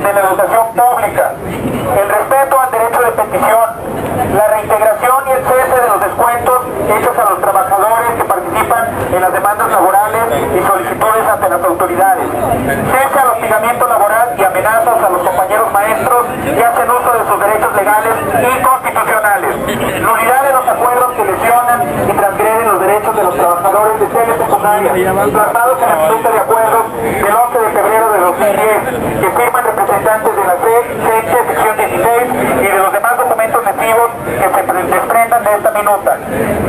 de la educación pública, el respeto al derecho de petición, la reintegración y el cese de los descuentos hechos a los trabajadores que participan en las demandas laborales y solicitudes ante las autoridades, cese al hostigamiento laboral y amenazas a los compañeros maestros que hacen uso de sus derechos legales y constitucionales, nulidad de los acuerdos que lesionan y transgreden los derechos de los trabajadores de telesecundaria, plasmados en la minuta de acuerdos del 11 de febrero de 2010, que firman representantes de la CENTE, sección 16, y de los demás documentos lesivos que se desprendan de esta minuta.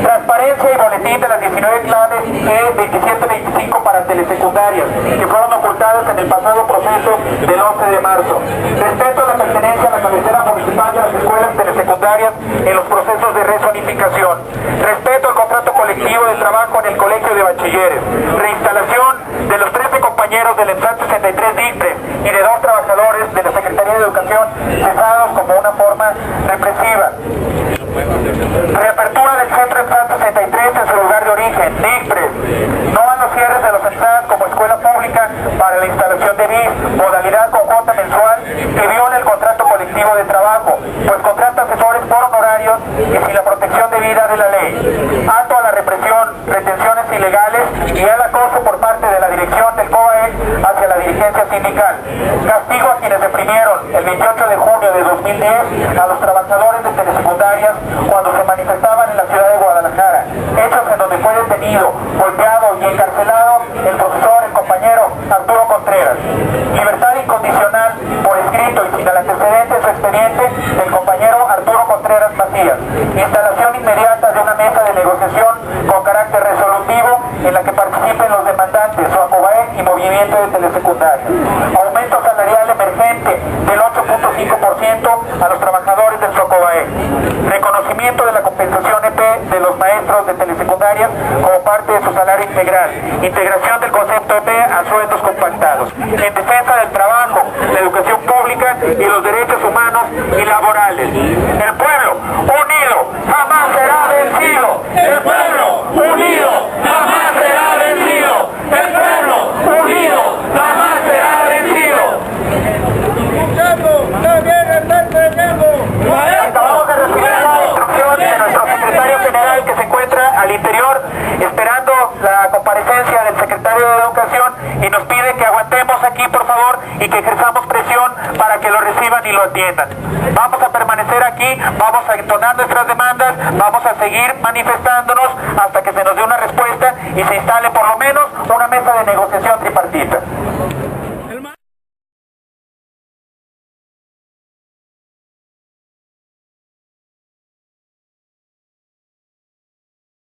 Transparencia y boletín de las 19 claves E2725 para telesecundarias, que fueron ocultadas en el pasado proceso del 11 de marzo. Respeto a la pertenencia a la cabecera municipal de las escuelas telesecundarias en los procesos de rezonificación. Respeto al contrato colectivo de trabajo en el colegio de bachilleres. Reinstalación de los 13 compañeros del ENSAT 63 DICTRES y de 2 trabajadores de la Secretaría de Educación cesados como una forma represiva. Reapertura del centro ENSAT 63 en su lugar de origen, DICTRES. No a los cierres de los ENSAT como escuela pública para la instalación de BIS, modalidad con cuota mensual que viola el contrato colectivo de trabajo, pues contrata asesores por honorarios y sin la protección debida de la ley. Alto a la represión, retenciones ilegales y al acoso por parte de la dirección del COAE hacia la dirigencia sindical. Castigo a quienes reprimieron el 28 de junio de 2010 a los trabajadores de telesecundarias cuando se manifestaban en la ciudad de Guadalajara. Hechos en donde fue detenido, golpeado y encarcelado el profesor, el compañero Arturo Contreras. Libertad incondicional por escrito y sin el antecedente de su expediente del compañero Arturo Contreras Macías. Instalación inmediata de una mesa de negociación con carácter resolutivo en la que participen los demandantes, SOACOBAE y Movimiento de Telesecundarias. Aumento salarial emergente del 8.5% a los trabajadores del SOACOBAE. Reconocimiento de la compensación EP de los maestros de telesecundarias como parte de su salario integral. Integración del concepto EP a sueldos compactados. En defensa del trabajo, la educación pública y los derechos humanos y laborales. El pueblo unido jamás será vencido. El pueblo unido jamás será vencido. El pueblo unido jamás será vencido. Acabamos de recibir la instrucción de nuestro secretario general que se encuentra al interior esperando la comparecencia del secretario de Educación y nos pide que aguantemos aquí, por favor, y que ejerzamos presión para que lo reciban y lo atiendan. Vamos a permanecer aquí, vamos a entonar nuestras demandas, vamos a seguir manifestándonos hasta que se nos dé una respuesta y se instale por lo menos una mesa de negociación tripartita.